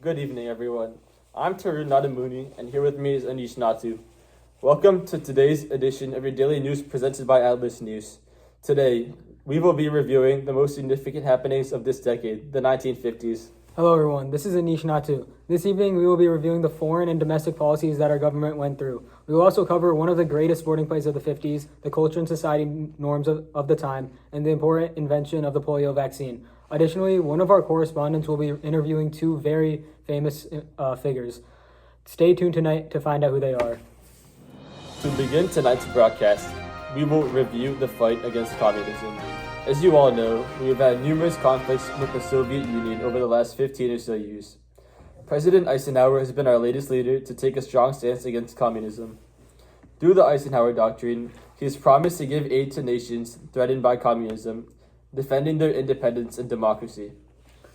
Good evening, everyone. I'm Tarun Nadamuni, and here with me is Anish Natu. Welcome to today's edition of your daily news presented by Atlas News. Today, we will be reviewing the most significant happenings of this decade, the 1950s. Hello everyone, this is Anish Natu. This evening we will be reviewing the foreign and domestic policies that our government went through. We will also cover one of the greatest sporting plays of the 50s, the culture and society norms of the time, and the important invention of the polio vaccine. Additionally, one of our correspondents will be interviewing two very famous figures. Stay tuned tonight to find out who they are. To begin tonight's broadcast, we will review the fight against communism. As you all know, we have had numerous conflicts with the Soviet Union over the last 15 or so years. President Eisenhower has been our latest leader to take a strong stance against communism. Through the Eisenhower Doctrine, he has promised to give aid to nations threatened by communism, defending their independence and democracy.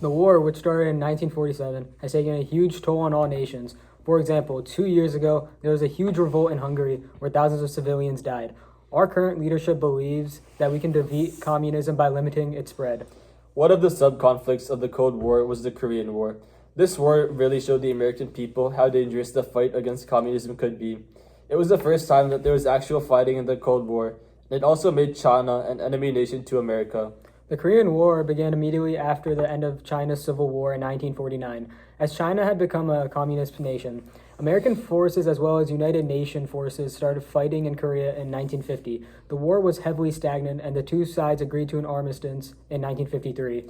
The war, which started in 1947, has taken a huge toll on all nations. For example, 2 years ago, there was a huge revolt in Hungary where thousands of civilians died. Our current leadership believes that we can defeat communism by limiting its spread. One of the sub-conflicts of the Cold War was the Korean War. This war really showed the American people how dangerous the fight against communism could be. It was the first time that there was actual fighting in the Cold War, and it also made China an enemy nation to America. The Korean War began immediately after the end of China's civil war in 1949, as China had become a communist nation. American forces as well as United Nations forces started fighting in Korea in 1950. The war was heavily stagnant and the two sides agreed to an armistice in 1953.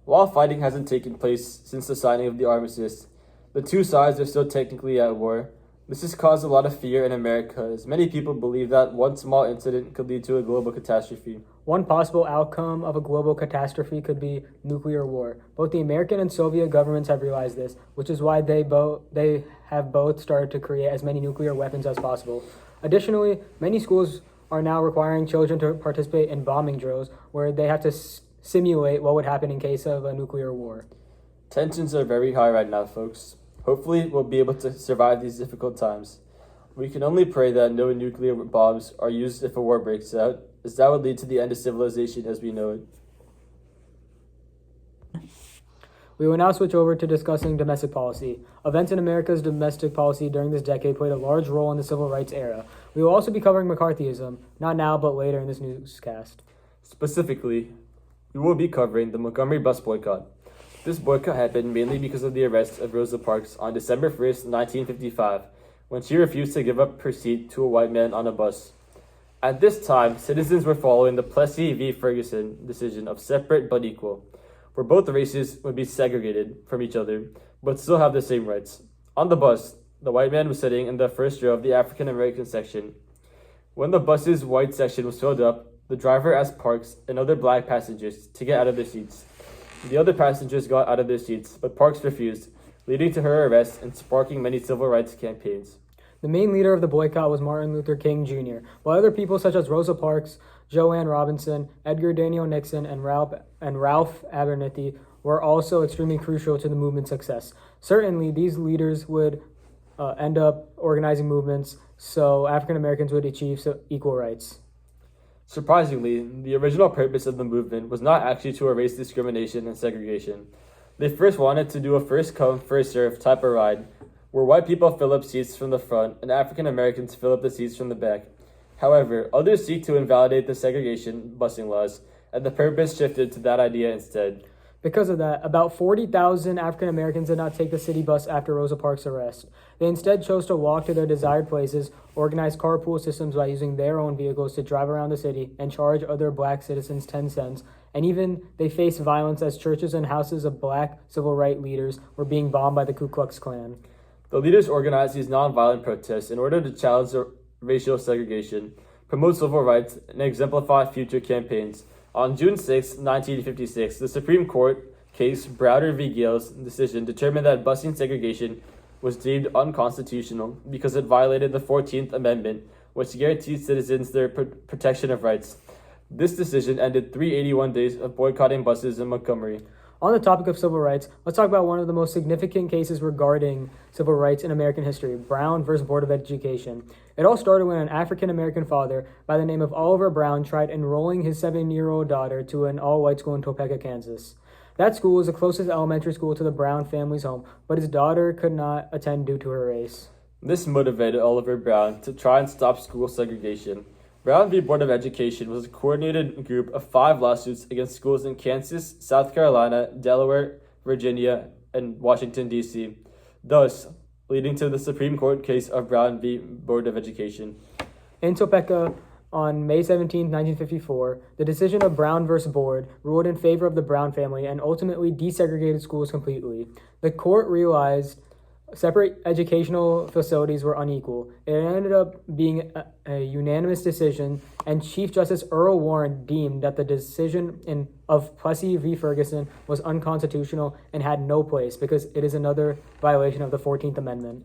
While fighting hasn't taken place since the signing of the armistice, the two sides are still technically at war. This has caused a lot of fear in America, as many people believe that one small incident could lead to a global catastrophe. One possible outcome of a global catastrophe could be nuclear war. Both the American and Soviet governments have realized this, which is why they have both started to create as many nuclear weapons as possible. Additionally, many schools are now requiring children to participate in bombing drills where they have to simulate what would happen in case of a nuclear war. Tensions are very high right now, folks. Hopefully, we'll be able to survive these difficult times. We can only pray that no nuclear bombs are used if a war breaks out, as that would lead to the end of civilization as we know it. We will now switch over to discussing domestic policy. Events in America's domestic policy during this decade played a large role in the civil rights era. We will also be covering McCarthyism, not now but later in this newscast. Specifically, we will be covering the Montgomery bus boycott. This boycott happened mainly because of the arrest of Rosa Parks on December 1st, 1955, when she refused to give up her seat to a white man on a bus. At this time, citizens were following the Plessy v. Ferguson decision of separate but equal, where both races would be segregated from each other, but still have the same rights. On the bus, the white man was sitting in the first row of the African American section. When the bus's white section was filled up, the driver asked Parks and other black passengers to get out of their seats. The other passengers got out of their seats, but Parks refused, leading to her arrest and sparking many civil rights campaigns. The main leader of the boycott was Martin Luther King Jr., while other people such as Rosa Parks, Joanne Robinson, Edgar Daniel Nixon, and Ralph Abernathy were also extremely crucial to the movement's success. Certainly, these leaders would end up organizing movements so African Americans would achieve equal rights. Surprisingly, the original purpose of the movement was not actually to erase discrimination and segregation. They first wanted to do a first-come, first-served type of ride, where white people fill up seats from the front and African Americans fill up the seats from the back. However, others seek to invalidate the segregation busing laws, and the purpose shifted to that idea instead. Because of that, about 40,000 African Americans did not take the city bus after Rosa Parks' arrest. They instead chose to walk to their desired places, organize carpool systems by using their own vehicles to drive around the city, and charge other black citizens 10 cents. And even they faced violence as churches and houses of black civil rights leaders were being bombed by the Ku Klux Klan. The leaders organized these nonviolent protests in order to challenge racial segregation, promote civil rights, and exemplify future campaigns. On June 6, 1956, the Supreme Court case Browder v. Gale's decision determined that busing segregation was deemed unconstitutional because it violated the 14th Amendment, which guarantees citizens their protection of rights. This decision ended 381 days of boycotting buses in Montgomery. On the topic of civil rights, let's talk about one of the most significant cases regarding civil rights in American history, Brown versus Board of Education. It all started when an African-American father by the name of Oliver Brown tried enrolling his 7-year-old daughter to an all-white school in Topeka, Kansas. That school was the closest elementary school to the Brown family's home, but his daughter could not attend due to her race. This motivated Oliver Brown to try and stop school segregation. Brown v. Board of Education was a coordinated group of 5 lawsuits against schools in Kansas, South Carolina, Delaware, Virginia, and Washington, D.C., thus leading to the Supreme Court case of Brown v. Board of Education. In Topeka, on May 17, 1954, the decision of Brown v. Board ruled in favor of the Brown family and ultimately desegregated schools completely. The court realized separate educational facilities were unequal. It ended up being a unanimous decision, and Chief Justice Earl Warren deemed that the decision of Plessy v. Ferguson was unconstitutional and had no place because it is another violation of the 14th Amendment.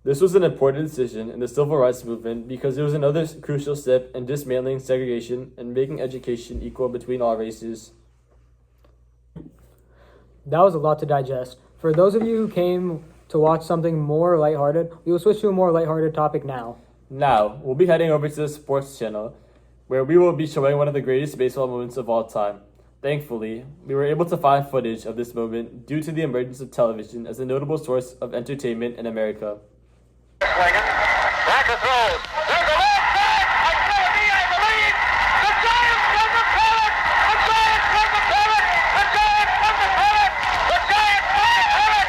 This was an important decision in the civil rights movement because it was another crucial step in dismantling segregation and making education equal between all races. That was a lot to digest. For those of you who came to watch something more lighthearted, we will switch to a more lighthearted topic now. Now, we'll be heading over to the Sports Channel, where we will be showing one of the greatest baseball moments of all time. Thankfully, we were able to find footage of this moment due to the emergence of television as a notable source of entertainment in America. Swinging. Back to throws. There's a left back. It's going to be, I believe, the Giants won the pennant. The Giants won the pennant. The Giants won the pennant. The Giants won the pennant.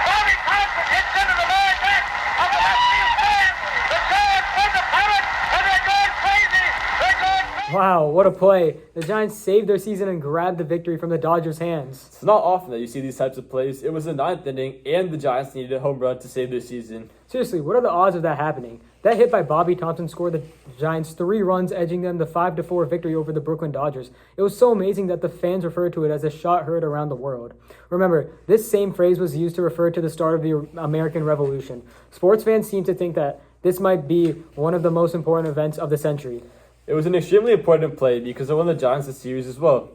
Bobby Thompson hits into the very back of the left field stand. The Giants won the pennant, and they're going crazy. They're going crazy. Wow, what a play. The Giants saved their season and grabbed the victory from the Dodgers' hands. It's not often that you see these types of plays. It was the 9th inning, and the Giants needed a home run to save their season. Seriously, what are the odds of that happening? That hit by Bobby Thompson scored the Giants 3 runs, edging them the 5-4 victory over the Brooklyn Dodgers. It was so amazing that the fans referred to it as a shot heard around the world. Remember, this same phrase was used to refer to the start of the American Revolution. Sports fans seem to think that this might be one of the most important events of the century. It was an extremely important play because it won the Giants the series as well.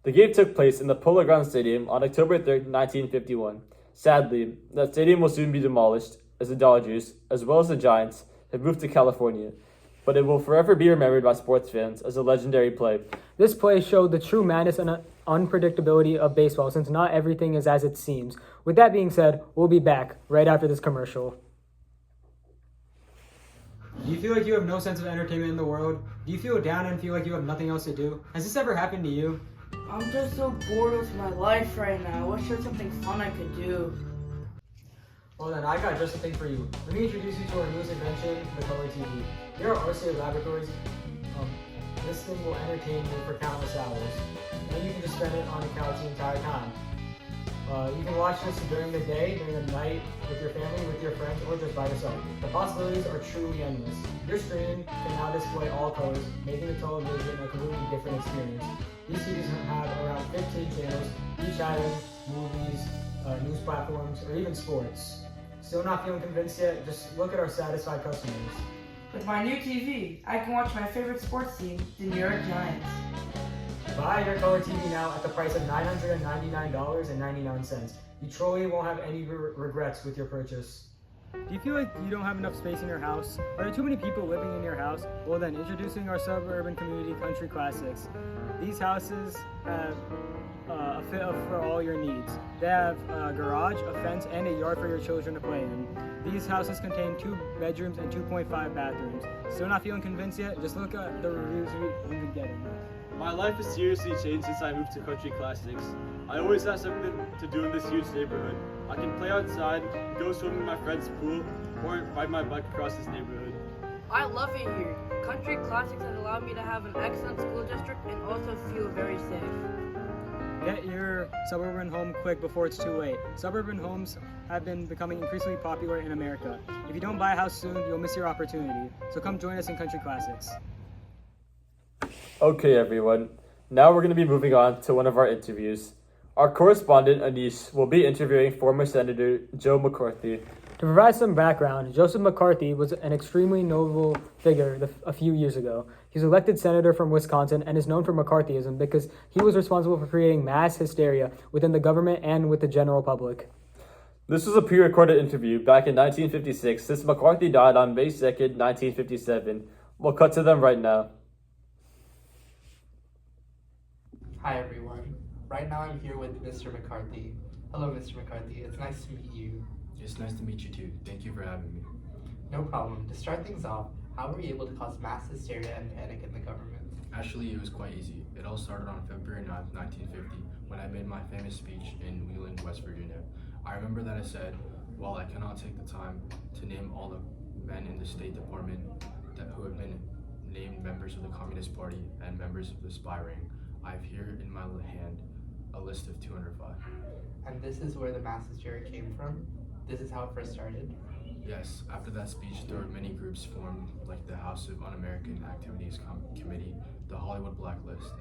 The game took place in the Polo Grounds Stadium on October 3rd, 1951. Sadly, that stadium will soon be demolished as the Dodgers, as well as the Giants, have moved to California. But it will forever be remembered by sports fans as a legendary play. This play showed the true madness and unpredictability of baseball, since not everything is as it seems. With that being said, we'll be back right after this commercial. Do you feel like you have no sense of entertainment in the world? Do you feel down and feel like you have nothing else to do? Has this ever happened to you? I'm just so bored with my life right now. I wish there was something fun I could do. Well then, I got just the thing for you. Let me introduce you to our newest invention, the Color TV. Here at RCA Laboratories, this thing will entertain you for countless hours. And you can just spend it on the couch the entire time. You can watch this during the day, during the night, with your family, with your friends, or just by yourself. The possibilities are truly endless. Your screen can now display all colors, making the television a completely different experience. These TVs have around 15 channels, each having movies, news platforms, or even sports. Still not feeling convinced yet? Just look at our satisfied customers. With my new TV, I can watch my favorite sports team, the New York Giants. Buy your color TV now at the price of $999.99. You truly won't have any regrets with your purchase. Do you feel like you don't have enough space in your house? Are there too many people living in your house? Well then, introducing our suburban community Country Classics. These houses have a fit for all your needs. They have a garage, a fence, and a yard for your children to play in. These houses contain 2 bedrooms and 2.5 bathrooms. Still not feeling convinced yet? Just look at the reviews we've been getting. My life has seriously changed since I moved to Country Classics. I always have something to do in this huge neighborhood. I can play outside, go swim in my friend's pool, or ride my bike across this neighborhood. I love it here. Country Classics has allowed me to have an excellent school district and also feel very safe. Get your suburban home quick before it's too late. Suburban homes have been becoming increasingly popular in America. If you don't buy a house soon, you'll miss your opportunity. So come join us in Country Classics. Okay, everyone. Now we're going to be moving on to one of our interviews. Our correspondent, Anish, will be interviewing former Senator Joe McCarthy. To provide some background, Joseph McCarthy was an extremely notable figure a few years ago. He was elected senator from Wisconsin and is known for McCarthyism because he was responsible for creating mass hysteria within the government and with the general public. This was a pre-recorded interview back in 1956 since McCarthy died on May 2nd, 1957. We'll cut to them right now. Hi everyone. Right now I'm here with Mr. McCarthy. Hello, Mr. McCarthy. It's nice to meet you. It's nice to meet you too. Thank you for having me. No problem. To start things off, how were you able to cause mass hysteria and panic in the government? Actually, it was quite easy. It all started on February 9th, 1950, when I made my famous speech in Wheeling, West Virginia. I remember that I said, while I cannot take the time to name all the men in the State Department who have been named members of the Communist Party and members of the spy ring, I have here in my hand a list of 205. And this is where the mass hysteria came from? This is how it first started? Yes, after that speech, there were many groups formed, like the House of Un-American Activities Committee, the Hollywood Blacklist.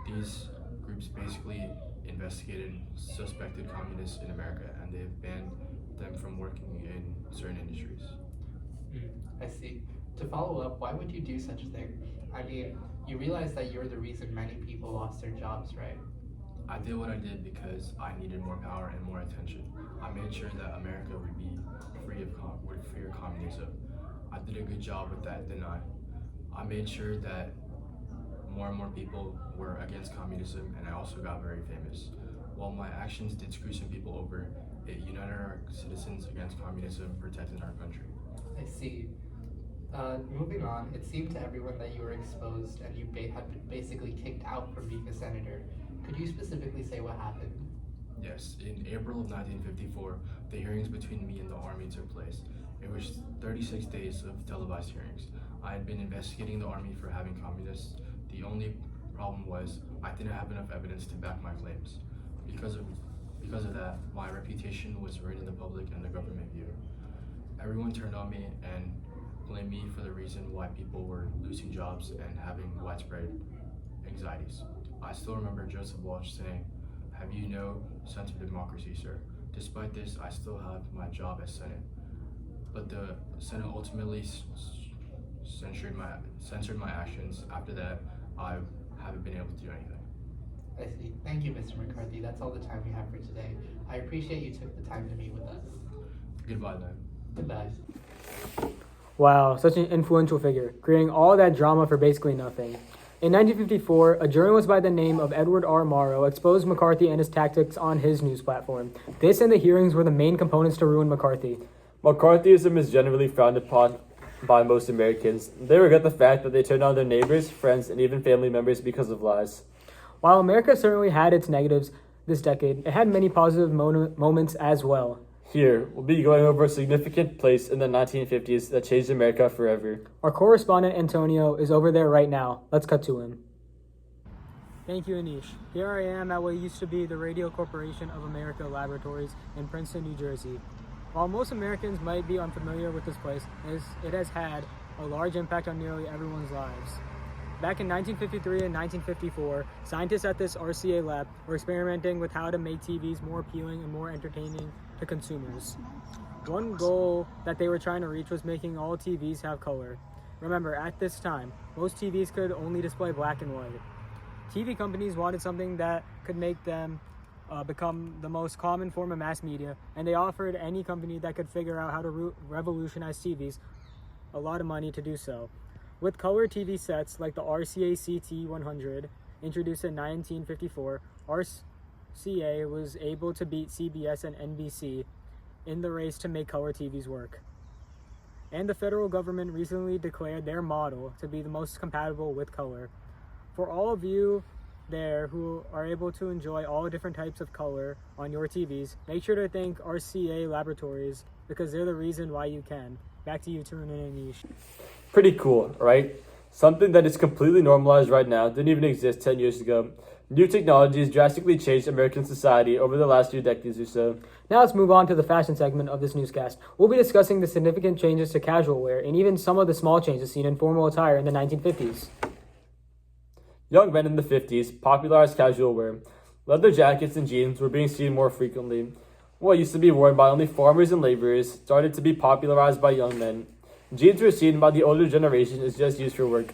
These groups basically investigated suspected communists in America, and they have banned them from working in certain industries. I see. To follow up, why would you do such a thing? I mean, you realize that you're the reason many people lost their jobs, right? I did what I did because I needed more power and more attention. I made sure that America would be free of communism. I did a good job with that, didn't I? I made sure that more and more people were against communism, and I also got very famous. While my actions did screw some people over, it united our citizens against communism, protecting our country. I see. Moving on, it seemed to everyone that you were exposed and you had been basically kicked out from being a senator. Could you specifically say what happened? Yes, in April of 1954, the hearings between me and the Army took place. It was 36 days of televised hearings. I had been investigating the Army for having communists. The only problem was I didn't have enough evidence to back my claims. Because of that, my reputation was ruined in the public and the government view. Everyone turned on me and blamed me for the reason why people were losing jobs and having widespread anxieties. I still remember Joseph Walsh saying, "Have you no sense of democracy, sir?" Despite this, I still have my job as Senate. But the Senate ultimately censored my actions. After that, I haven't been able to do anything. I see. Thank you, Mr. McCarthy. That's all the time we have for today. I appreciate you took the time to meet with us. Goodbye then. Goodbye. Wow, such an influential figure, creating all that drama for basically nothing. In 1954, a journalist by the name of Edward R. Morrow exposed McCarthy and his tactics on his news platform. This and the hearings were the main components to ruin McCarthy. McCarthyism is generally frowned upon by most Americans. They regret the fact that they turned on their neighbors, friends, and even family members because of lies. While America certainly had its negatives this decade, it had many positive moments as well. Here, we'll be going over a significant place in the 1950s that changed America forever. Our correspondent Antonio is over there right now. Let's cut to him. Thank you, Anish. Here I am at what used to be the Radio Corporation of America Laboratories in Princeton, New Jersey. While most Americans might be unfamiliar with this place, it has had a large impact on nearly everyone's lives. Back in 1953 and 1954, scientists at this RCA lab were experimenting with how to make TVs more appealing and more entertaining to consumers. One goal that they were trying to reach was making all TVs have color. Remember, at this time, most TVs could only display black and white. TV companies wanted something that could make them become the most common form of mass media, and they offered any company that could figure out how to revolutionize TVs a lot of money to do so. With color TV sets like the RCA CT100, introduced in 1954, RCA was able to beat CBS and NBC in the race to make color TVs work. And the federal government recently declared their model to be the most compatible with color. For all of you there who are able to enjoy all different types of color on your TVs, make sure to thank RCA Laboratories because they're the reason why you can. Back to you, Tarun and Anish. Pretty cool, right? Something that is completely normalized right now didn't even exist 10 years ago. New technologies drastically changed American society over the last few decades or so. Now let's move on to the fashion segment of this newscast. We'll be discussing the significant changes to casual wear and even some of the small changes seen in formal attire in the 1950s. Young men in the 50s popularized casual wear. Leather jackets and jeans were being seen more frequently. What used to be worn by only farmers and laborers started to be popularized by young men. Jeans were seen by the older generation as just used for work.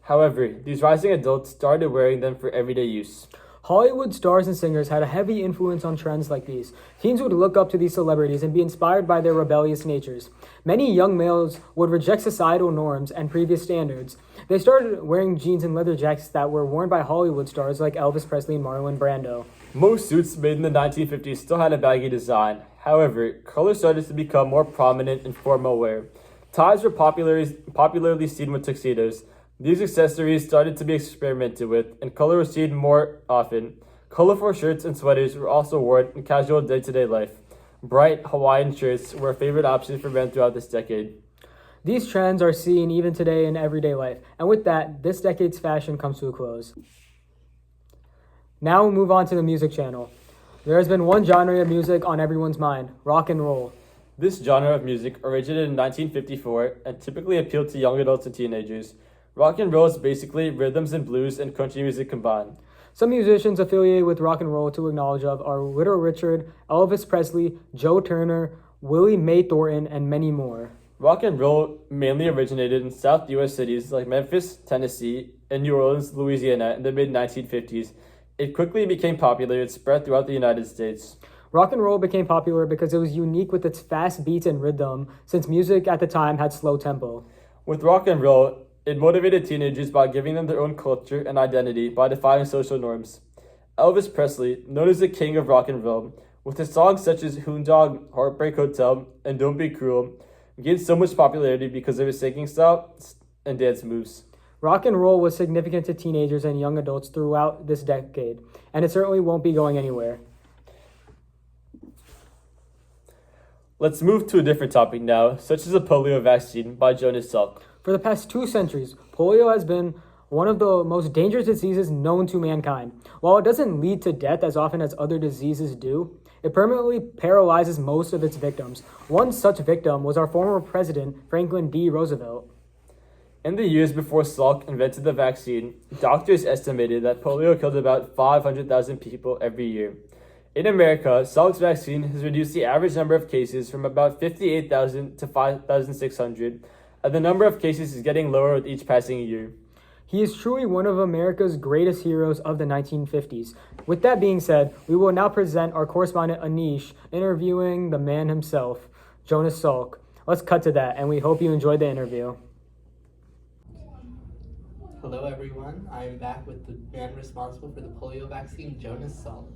However, these rising adults started wearing them for everyday use. Hollywood stars and singers had a heavy influence on trends like these. Teens would look up to these celebrities and be inspired by their rebellious natures. Many young males would reject societal norms and previous standards They started wearing jeans and leather jackets that were worn by Hollywood stars like Elvis Presley and Marlon Brando. Most suits made in the 1950s still had a baggy design. However, color started to become more prominent in formal wear. Ties were popularly seen with tuxedos. These accessories started to be experimented with, and color was seen more often. Colorful shirts and sweaters were also worn in casual day-to-day life. Bright Hawaiian shirts were a favorite option for men throughout this decade. These trends are seen even today in everyday life. And with that, this decade's fashion comes to a close. Now we'll move on to the music channel. There has been one genre of music on everyone's mind: rock and roll. This genre of music originated in 1954 and typically appealed to young adults and teenagers. Rock and roll is basically rhythms and blues and country music combined. Some musicians affiliated with rock and roll to acknowledge of are Little Richard, Elvis Presley, Joe Turner, Willie Mae Thornton, and many more. Rock and roll mainly originated in South U.S. cities like Memphis, Tennessee, and New Orleans, Louisiana in the mid-1950s. It quickly became popular and spread throughout the United States. Rock and roll became popular because it was unique with its fast beats and rhythm, since music at the time had slow tempo. With rock and roll, it motivated teenagers by giving them their own culture and identity by defining social norms. Elvis Presley, known as the king of rock and roll, with his songs such as Hoon Dog, Heartbreak Hotel, and Don't Be Cruel, gained so much popularity because of his singing style and dance moves. Rock and roll was significant to teenagers and young adults throughout this decade, and it certainly won't be going anywhere. Let's move to a different topic now, such as the polio vaccine by Jonas Salk. For the past 2 centuries, polio has been one of the most dangerous diseases known to mankind. While it doesn't lead to death as often as other diseases do, it permanently paralyzes most of its victims. One such victim was our former president, Franklin D. Roosevelt. In the years before Salk invented the vaccine, doctors estimated that polio killed about 500,000 people every year. In America, Salk's vaccine has reduced the average number of cases from about 58,000 to 5,600, and the number of cases is getting lower with each passing year. He is truly one of America's greatest heroes of the 1950s. With that being said, we will now present our correspondent Anish interviewing the man himself, Jonas Salk. Let's cut to that, and we hope you enjoyed the interview. Hello, everyone. I am back with the man responsible for the polio vaccine, Jonas Salk.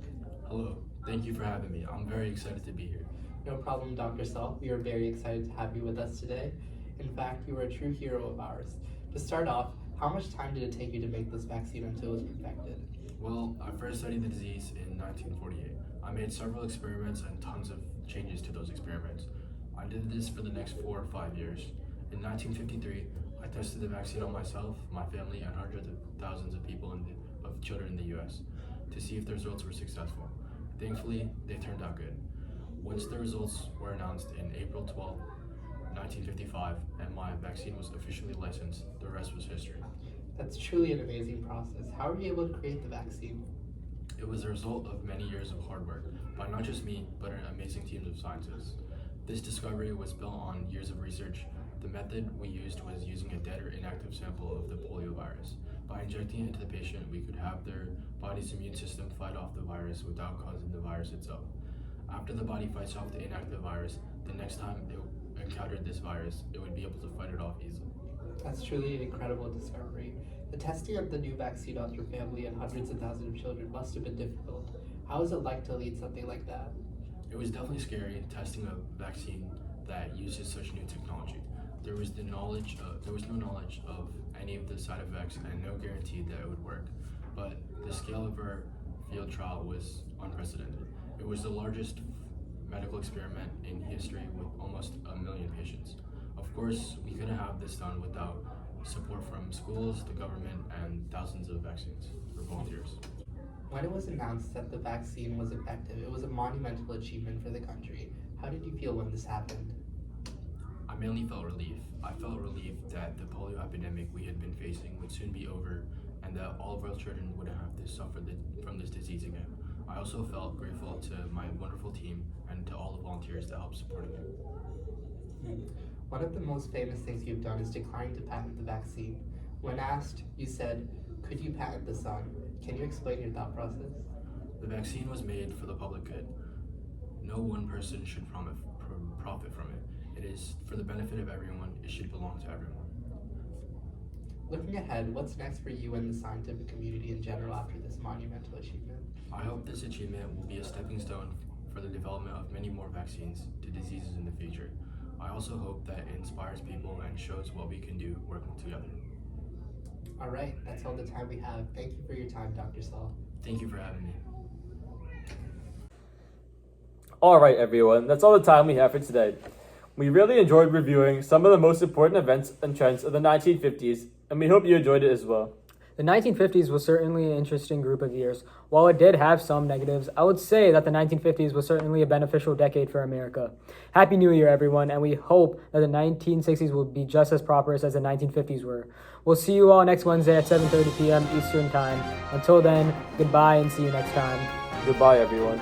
Hello, thank you for having me. I'm very excited to be here. No problem, Dr. Salk. We are very excited to have you with us today. In fact, you are a true hero of ours. To start off, how much time did it take you to make this vaccine until it was perfected? Well, I first studied the disease in 1948. I made several experiments and tons of changes to those experiments. I did this for the next 4 or 5 years. In 1953, I tested the vaccine on myself, my family, and hundreds of thousands of people of children in the U.S. to see if the results were successful. Thankfully, they turned out good. Once the results were announced in April 12, 1955, and my vaccine was officially licensed, the rest was history. That's truly an amazing process. How were you able to create the vaccine? It was a result of many years of hard work by not just me, but an amazing team of scientists. This discovery was built on years of research. The method we used was using a dead or inactive sample of the polio virus. By injecting it into the patient, we could have their body's immune system fight off the virus without causing the virus itself. After the body fights off the inactive virus, the next time it encountered this virus, it would be able to fight it off easily. That's truly an incredible discovery. The testing of the new vaccine on your family and hundreds of thousands of children must have been difficult. How was it like to lead something like that? It was definitely scary testing a vaccine that uses such new technology. There was no knowledge of any of the side effects and no guarantee that it would work. But the scale of our field trial was unprecedented. It was the largest medical experiment in history with almost 1 million patients. Of course, we couldn't have this done without support from schools, the government, and thousands of vaccines for volunteers. When it was announced that the vaccine was effective, it was a monumental achievement for the country. How did you feel when this happened? I mainly felt relief. I felt relieved that the polio epidemic we had been facing would soon be over and that all of our children wouldn't have to suffer from this disease again. I also felt grateful to my wonderful team and to all the volunteers that helped supporting it. One of the most famous things you've done is declining to patent the vaccine. When asked, you said, "Could you patent the sun?" Can you explain your thought process? The vaccine was made for the public good. No one person should profit from it. It is for the benefit of everyone. It should belong to everyone. Looking ahead, what's next for you and the scientific community in general after this monumental achievement? I hope this achievement will be a stepping stone for the development of many more vaccines to diseases in the future. I also hope that it inspires people and shows what we can do working together. All right, that's all the time we have. Thank you for your time, Dr. Saul. Thank you for having me. All right, everyone, that's all the time we have for today. We really enjoyed reviewing some of the most important events and trends of the 1950s, and we hope you enjoyed it as well. The 1950s was certainly an interesting group of years. While it did have some negatives, I would say that the 1950s was certainly a beneficial decade for America. Happy New Year, everyone, and we hope that the 1960s will be just as prosperous as the 1950s were. We'll see you all next Wednesday at 7:30 p.m. Eastern Time. Until then, goodbye and see you next time. Goodbye, everyone.